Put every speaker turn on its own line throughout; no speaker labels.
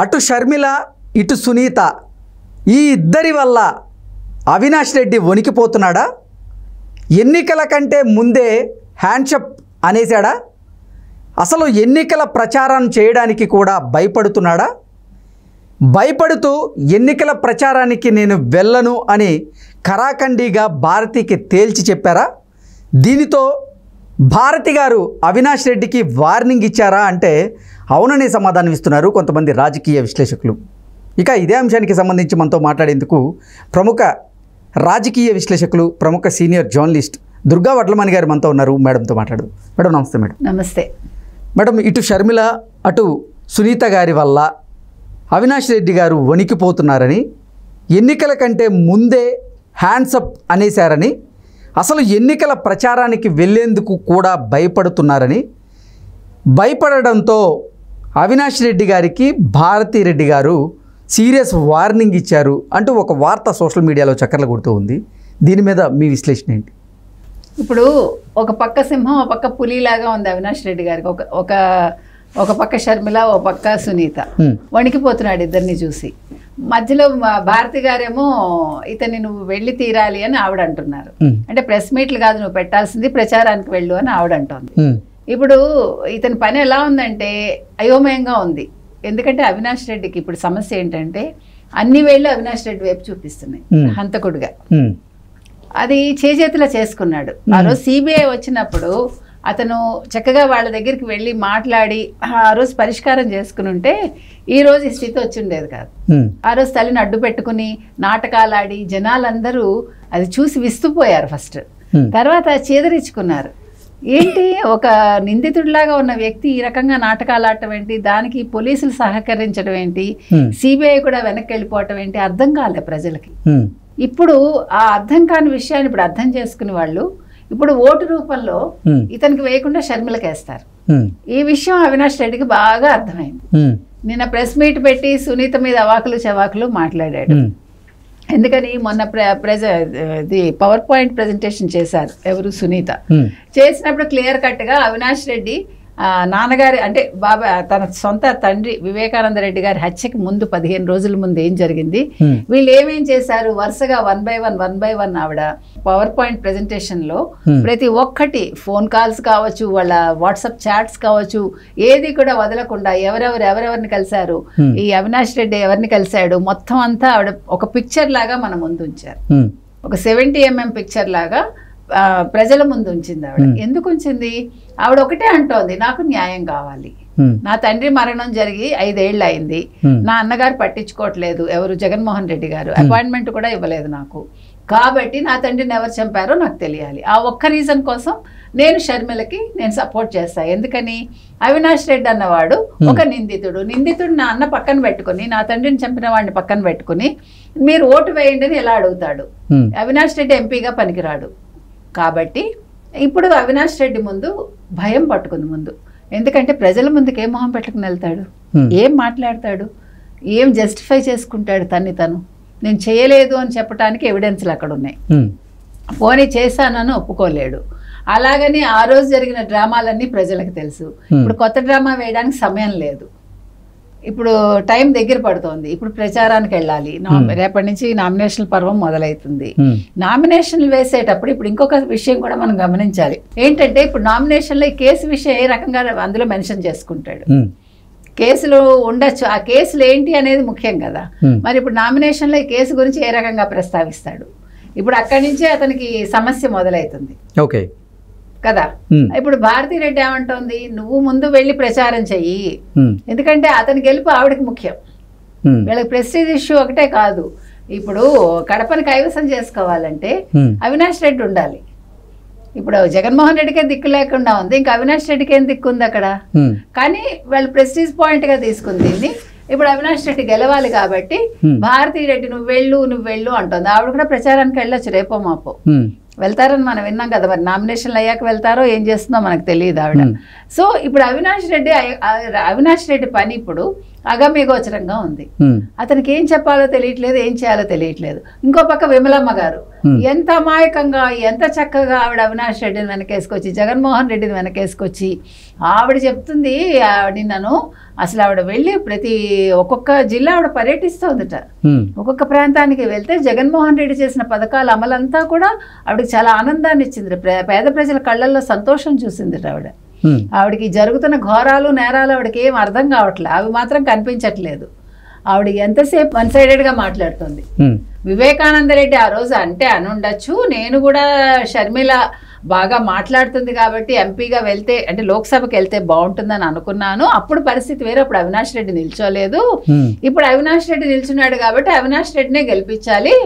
అటు షర్మిల ఇటు సునీత ఈ ఇద్దరి వల్ల అవినాష్ రెడ్డి వణికిపోతున్నాడా? ఎన్నికల కంటే ముందే హ్యాండ్షప్ అనేసాడా? అసలు ఎన్నికల ప్రచారం చేయడానికి కూడా భయపడుతున్నాడా? భయపడుతూ ఎన్నికల ప్రచారానికి నేను వెళ్ళను అని ఖరాఖండిగా భారతికి తేల్చి చెప్పారా? దీనితో భారతి గారు అవినాష్ రెడ్డికి వార్నింగ్ ఇచ్చారా అంటే అవుననే సమాధానం ఇస్తున్నారు కొంతమంది రాజకీయ విశ్లేషకులు. ఇక ఇదే అంశానికి సంబంధించి మనతో మాట్లాడేందుకు ప్రముఖ రాజకీయ విశ్లేషకులు, ప్రముఖ సీనియర్ జర్నలిస్ట్ దుర్గా వడ్లమణి గారు మనతో ఉన్నారు. మేడంతో మాట్లాడు. మేడం నమస్తే. మేడం
నమస్తే.
మేడం, ఇటు షర్మిల అటు సునీత గారి వల్ల అవినాష్ రెడ్డి గారు వణికిపోతున్నారని, ఎన్నికల కంటే ముందే హ్యాండ్సప్ అనేశారని, అసలు ఎన్నికల ప్రచారానికి వెళ్ళేందుకు కూడా భయపడుతున్నారని, భయపడడంతో అవినాష్ రెడ్డి గారికి భారతి రెడ్డి గారు సీరియస్ వార్నింగ్ ఇచ్చారు అంటూ ఒక వార్త సోషల్ మీడియాలో చక్కర్లు కొడుతూ ఉంది. దీని మీద మీ విశ్లేషణ ఏంటి?
ఇప్పుడు ఒక పక్క సింహం, ఒక పక్క పులిలాగా ఉంది అవినాష్ రెడ్డి గారికి. ఒక పక్క షర్మిల, ఒక పక్క సునీత. వణికిపోతున్నాడు ఇద్దరిని చూసి. మధ్యలో భారతి గారేమో ఇతన్ని నువ్వు వెళ్ళి తీరాలి అని ఆవిడ అంటున్నారు. అంటే ప్రెస్ మీట్లు కాదు నువ్వు పెట్టాల్సింది, ప్రచారానికి వెళ్ళు అని ఆవిడ అంటోంది. ఇప్పుడు ఇతని పని ఎలా ఉందంటే అయోమయంగా ఉంది. ఎందుకంటే అవినాష్ రెడ్డికి ఇప్పుడు సమస్య ఏంటంటే అన్ని వేళ్ళు అవినాష్ రెడ్డి వైపు చూపిస్తున్నాయి హంతకుడిగా. అది చేజేతిలో చేసుకున్నాడు. ఆ రోజు సిబిఐ వచ్చినప్పుడు అతను చక్కగా వాళ్ళ దగ్గరికి వెళ్ళి మాట్లాడి ఆ రోజు పరిష్కారం చేసుకుని ఉంటే ఈ రోజు ఈ స్థితి వచ్చి ఉండేది కాదు. ఆ రోజు తల్లిని అడ్డు పెట్టుకుని నాటకాలు ఆడి జనాలందరూ అది చూసి విస్తుపోయారు. ఫస్ట్ తర్వాత చేదరించుకున్నారు. ఏంటి ఒక నిందితుడిలాగా ఉన్న వ్యక్తి ఈ రకంగా నాటకాలు ఆడటం ఏంటి, దానికి పోలీసులు సహకరించడం ఏంటి, సిబిఐ కూడా వెనక్కి వెళ్ళిపోవటం ఏంటి, అర్థం కాలే ప్రజలకి. ఇప్పుడు ఆ అర్థం కాని విషయాన్ని ఇప్పుడు అర్థం చేసుకునే వాళ్ళు ఇప్పుడు ఓటు రూపంలో ఇతనికి వేయకుండా షర్మిలకి వేస్తారు. ఈ విషయం అవినాష్ రెడ్డికి బాగా అర్థమైంది. నిన్న ప్రెస్ మీట్ పెట్టి సునీత మీద అవాకులు చవాకులు మాట్లాడాడు. ఎందుకని మొన్న పవర్ పాయింట్ ప్రెజెంటేషన్ చేశారు ఎవరు, సునీత. చేసినప్పుడు క్లియర్ కట్గా అవినాష్ రెడ్డి నాన్నగారి అంటే బాబా తన సొంత తండ్రి వివేకానంద రెడ్డి గారి హత్యకి ముందు 15 రోజుల ముందు ఏం జరిగింది, వీళ్ళు ఏమేం చేశారు, వరుసగా వన్ బై వన్ ఆవిడ పవర్ పాయింట్ ప్రెజెంటేషన్ లో ప్రతి ఒక్కటి ఫోన్ కాల్స్ కావచ్చు, వాళ్ళ వాట్సాప్ చాట్స్ కావచ్చు, ఏది కూడా వదలకుండా ఎవరెవరిని కలిశారు, ఈ అవినాష్ రెడ్డి ఎవరిని కలిశాడు, మొత్తం అంతా ఆవిడ ఒక పిక్చర్ లాగా మన ముందు ఉంచారు. ఒక 70mm పిక్చర్ లాగా ప్రజల ముందు ఉంచింది ఆవిడ. ఎందుకు ఉంచింది? ఆవిడ ఒకటే అంటోంది, నాకు న్యాయం కావాలి. నా తండ్రి మరణం జరిగి 5 ఏళ్ళు అయింది, నా అన్నగారు పట్టించుకోవట్లేదు, ఎవరు జగన్మోహన్ రెడ్డి గారు అపాయింట్మెంట్ కూడా ఇవ్వలేదు నాకు, కాబట్టి నా తండ్రిని ఎవరు చంపారో నాకు తెలియాలి. ఆ ఒక్క రీజన్ కోసం నేను షర్మిలకి నేను సపోర్ట్ చేస్తాను. ఎందుకని అవినాష్ రెడ్డి అన్నవాడు ఒక నిందితుడు నా అన్న పక్కన పెట్టుకుని, నా తండ్రిని చంపిన వాడిని పక్కన పెట్టుకుని మీరు ఓటు వేయండి అని ఎలా అడుగుతాడు? అవినాష్ రెడ్డి ఎంపీగా పనికిరాడు. కాబట్టి ఇప్పుడు అవినాష్ రెడ్డి ముందు భయం పట్టుకుంది ముందు. ఎందుకంటే ప్రజల ముందుకు ఏం మొహం పెట్టుకుని వెళ్తాడు, ఏం మాట్లాడతాడు, ఏం జస్టిఫై చేసుకుంటాడు తను నేను చేయలేదు అని చెప్పడానికి ఎవిడెన్స్లు అక్కడ ఉన్నాయి. పోనీ చేశానని ఒప్పుకోలేడు. అలాగని ఆ రోజు జరిగిన డ్రామాలన్నీ ప్రజలకు తెలుసు. ఇప్పుడు కొత్త డ్రామా వేయడానికి సమయం లేదు. ఇప్పుడు టైం దగ్గర పడుతోంది. ఇప్పుడు ప్రచారానికి వెళ్ళాలి. రేపటి నుంచి నామినేషన్ పర్వం మొదలవుతుంది. నామినేషన్లు వేసేటప్పుడు ఇప్పుడు ఇంకొక విషయం కూడా మనం గమనించాలి. ఏంటంటే ఇప్పుడు నామినేషన్లో ఈ కేసు విషయం ఏ రకంగా అందులో మెన్షన్ చేసుకుంటాడు. కేసులు ఉండొచ్చు, ఆ కేసులు ఏంటి అనేది ముఖ్యం కదా. మరి ఇప్పుడు నామినేషన్లో ఈ కేసు గురించి ఏ రకంగా ప్రస్తావిస్తాడు? ఇప్పుడు అక్కడి నుంచే అతనికి సమస్య మొదలవుతుంది.
ఓకే
కదా. ఇప్పుడు భారతి రెడ్డి ఏమంటోంది, నువ్వు ముందు వెళ్ళి ప్రచారం చెయ్యి, ఎందుకంటే అతని గెలుపు ఆవిడకి ముఖ్యం. వీళ్ళకి ప్రెస్టీజ్ ఇష్యూ ఒకటే కాదు. ఇప్పుడు కడపని కైవసం చేసుకోవాలంటే అవినాష్ రెడ్డి ఉండాలి. ఇప్పుడు జగన్మోహన్ రెడ్డికే దిక్కు లేకుండా ఉంది, ఇంకా అవినాష్ రెడ్డికి ఏం దిక్కు ఉంది అక్కడ? కానీ వాళ్ళు ప్రెస్టీజ్ పాయింట్ గా తీసుకుంది దీన్ని. ఇప్పుడు అవినాష్ రెడ్డి గెలవాలి కాబట్టి భారతి రెడ్డి నువ్వు వెళ్ళు అంటుంది. ఆవిడ కూడా ప్రచారానికి వెళ్ళొచ్చు, రేపో మాపో వెళ్తారని మనం విన్నాం కదా. మరి నామినేషన్లు అయ్యాక వెళ్తారో ఏం చేస్తుందో మనకు తెలియదు ఆవిడ. సో ఇప్పుడు అవినాష్ రెడ్డి పని ఇప్పుడు అగమ్యగోచరంగా ఉంది. అతనికి ఏం చెప్పాలో తెలియట్లేదు, ఏం చేయాలో తెలియట్లేదు. ఇంకో పక్క విమలమ్మ గారు ఎంత అమాయకంగా, ఎంత చక్కగా ఆవిడ అవినాష్ రెడ్డిని వెనకేసుకొచ్చి, జగన్మోహన్ రెడ్డిని వెనకేసుకొచ్చి ఆవిడ చెప్తుంది. నన్ను అసలు ఆవిడ వెళ్ళి ఒక్కొక్క జిల్లా ఆవిడ పర్యటిస్తోందట. ఒక్కొక్క ప్రాంతానికి వెళ్తే జగన్మోహన్ రెడ్డి చేసిన పథకాల అమలంతా కూడా ఆవిడకి చాలా ఆనందాన్ని ఇచ్చింది. పేద ప్రజల కళ్ళల్లో సంతోషం చూసింది ఆవిడ. ఆవిడకి జరుగుతున్న ఘోరాలు నేరాలు ఆవిడకి ఏం అర్థం కావట్లేదు, అవి మాత్రం కనిపించట్లేదు. ఆవిడ ఎంతసేపు వన్ సైడెడ్గా మాట్లాడుతుంది. వివేకానంద రెడ్డి ఆ రోజు అంటే అనుండొచ్చు, నేను కూడా షర్మిల బాగా మాట్లాడుతుంది కాబట్టి ఎంపీగా వెళ్తే అంటే లోక్సభకి వెళ్తే బాగుంటుందని అనుకున్నాను. అప్పుడు పరిస్థితి వేరే, అప్పుడు అవినాష్ రెడ్డి నిల్చోలేదు. ఇప్పుడు అవినాష్ రెడ్డి నిల్చున్నాడు కాబట్టి అవినాష్ రెడ్డినే గెలిపించాలి,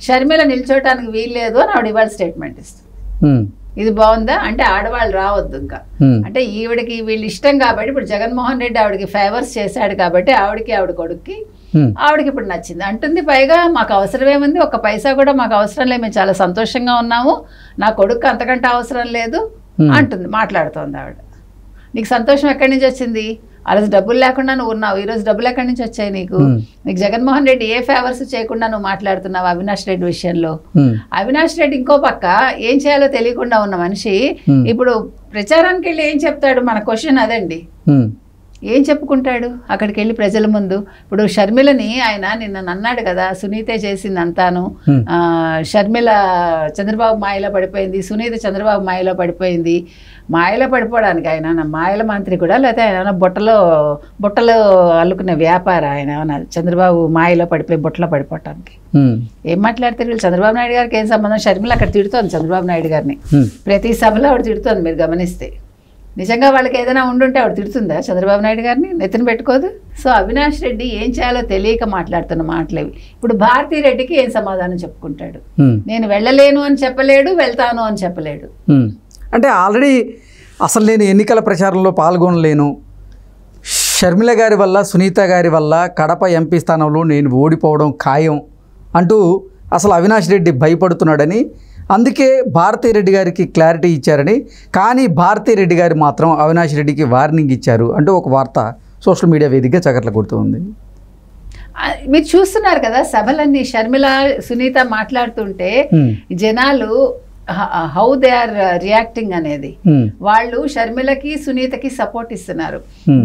షర్మిల నిల్చోటానికి వీల్లేదు అని ఆవిడ ఇవాళ స్టేట్మెంట్ ఇస్తుంది. ఇది బాగుందా? అంటే ఆడవాళ్ళు రావద్దు ఇంకా, అంటే ఈవిడికి వీళ్ళు ఇష్టం కాబట్టి ఇప్పుడు జగన్మోహన్ రెడ్డి ఆవిడకి ఫేవర్స్ చేశాడు కాబట్టి ఆవిడకి ఆవిడ కొడుక్కి ఆవిడకి ఇప్పుడు నచ్చింది అంటుంది. పైగా మాకు అవసరం ఏముంది, ఒక్క పైసా కూడా మాకు అవసరం లేదు, మేము చాలా సంతోషంగా ఉన్నాము, నా కొడుకు అంతకంటే అవసరం లేదు అంటుంది, మాట్లాడుతోంది ఆవిడ. నీకు సంతోషం ఎక్కడి నుంచి వచ్చింది? ఆ రోజు డబ్బులు లేకుండా నువ్వు ఉన్నావు, ఈరోజు డబ్బులు ఎక్కడి నుంచి వచ్చాయి నీకు? నీకు జగన్మోహన్ రెడ్డి ఏ ఫేవర్స్ చేయకుండా నువ్వు మాట్లాడుతున్నావు అవినాష్ రెడ్డి విషయంలో. అవినాష్ రెడ్డి ఇంకో పక్క ఏం చేయాలో తెలియకుండా ఉన్న మనిషి ఇప్పుడు ప్రచారానికి వెళ్ళి ఏం చెప్తాడు? మన క్వశ్చన్ అదండి. ఏం చెప్పుకుంటాడు అక్కడికి వెళ్ళి ప్రజల ముందు? ఇప్పుడు షర్మిలని ఆయన నిన్న అన్నాడు కదా, సునీతే చేసింది అంతాను, షర్మిల చంద్రబాబు మాయలో పడిపోయింది, సునీత చంద్రబాబు మాయలో పడిపోయింది. మాయలో పడిపోవడానికి ఆయన మాయల మంత్రి కూడా, లేకపోతే ఆయన బుట్టలో అల్లుకునే వ్యాపార ఆయన చంద్రబాబు మాయలో పడిపోయి బుట్టలో పడిపోవటానికి ఏం మాట్లాడతారు వీళ్ళు? చంద్రబాబు నాయుడు గారికి ఏం సంబంధం? షర్మిల అక్కడ తిడుతోంది చంద్రబాబు నాయుడు గారిని, ప్రతి సభలో ఆవిడ తిడుతోంది. మీరు గమనిస్తే నిజంగా వాళ్ళకి ఏదైనా ఉండుంటే ఆవిడ తిడుతుందా చంద్రబాబు నాయుడు గారిని? నెత్తిన పెట్టుకోదు. సో అవినాష్ రెడ్డి ఏం చేయాలో తెలియక మాట్లాడుతున్న మాటలేవి. ఇప్పుడు భారతీ రెడ్డికి ఏం సమాధానం చెప్పుకుంటాడు? నేను వెళ్ళలేను అని చెప్పలేడు, వెళ్తాను అని చెప్పలేడు.
అంటే ఆల్రెడీ అసలు నేను ఎన్నికల ప్రచారంలో పాల్గొనలేను, షర్మిల గారి వల్ల సునీత గారి వల్ల కడప ఎంపీ స్థానంలో నేను ఓడిపోవడం ఖాయం అంటూ అసలు అవినాష్ రెడ్డి భయపడుతున్నాడని, అందుకే భారతీరెడ్డి గారికి క్లారిటీ ఇచ్చారని. కానీ భారతీరెడ్డి గారు మాత్రం అవినాష్ రెడ్డికి వార్నింగ్ ఇచ్చారు అంటూ ఒక వార్త సోషల్ మీడియా వేదికగా చక్కర్లు కొడుతుంది.
మీరు చూస్తున్నారు కదా సభలన్నీ షర్మిల సునీత మాట్లాడుతుంటే జనాలు హౌ దే ఆర్ రియాక్టింగ్ అనేది. వాళ్ళు షర్మిలకి సునీతకి సపోర్ట్ ఇస్తున్నారు.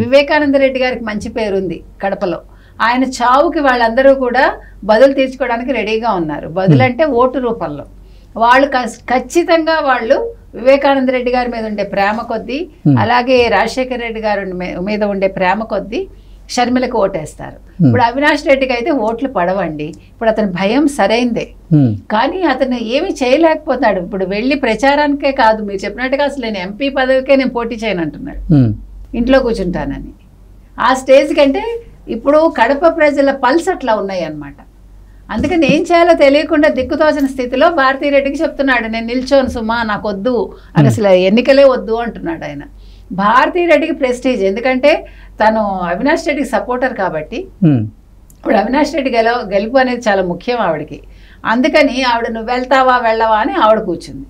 వివేకానంద రెడ్డి గారికి మంచి పేరుంది కడపలో, ఆయన చావుకి వాళ్ళందరూ కూడా బదులు తీర్చుకోవడానికి రెడీగా ఉన్నారు. బదులు అంటే ఓటు రూపంలో. వాళ్ళు ఖచ్చితంగా వాళ్ళు వివేకానంద రెడ్డి గారి మీద ఉండే ప్రేమ కొద్దీ, అలాగే రాజశేఖర రెడ్డి గారి మీద ఉండే ప్రేమ కొద్దీ షర్మిలకు ఓటేస్తారు. ఇప్పుడు అవినాష్ రెడ్డికి అయితే ఓట్లు పడవండి. ఇప్పుడు అతని భయం సరైందే, కానీ అతను ఏమి చేయలేకపోతాడు. ఇప్పుడు వెళ్ళి ప్రచారానికే కాదు, మీరు చెప్పినట్టుగా అసలు నేను ఎంపీ పదవికే నేను పోటీ చేయను అంటున్నాడు, ఇంట్లో కూర్చుంటానని. ఆ స్టేజ్ కంటే ఇప్పుడు కడప ప్రజల పల్స్ అట్లా ఉన్నాయి అన్నమాట. అందుకని ఏం చేయాలో తెలియకుండా దిక్కుతోచిన స్థితిలో భారతీరెడ్డికి చెప్తున్నాడు, నేను నిల్చోను సుమా, నాకు వద్దు, అది అసలు ఎన్నికలే వద్దు అంటున్నాడు ఆయన. భారతీరెడ్డికి ప్రెస్టీజ్, ఎందుకంటే తను అవినాష్ రెడ్డికి సపోర్టర్ కాబట్టి ఇప్పుడు అవినాష్ రెడ్డి గెలుపు అనేది చాలా ముఖ్యం ఆవిడకి. అందుకని ఆవిడ నువ్వు వెళ్తావా వెళ్ళవా అని ఆవిడ కూర్చుంది.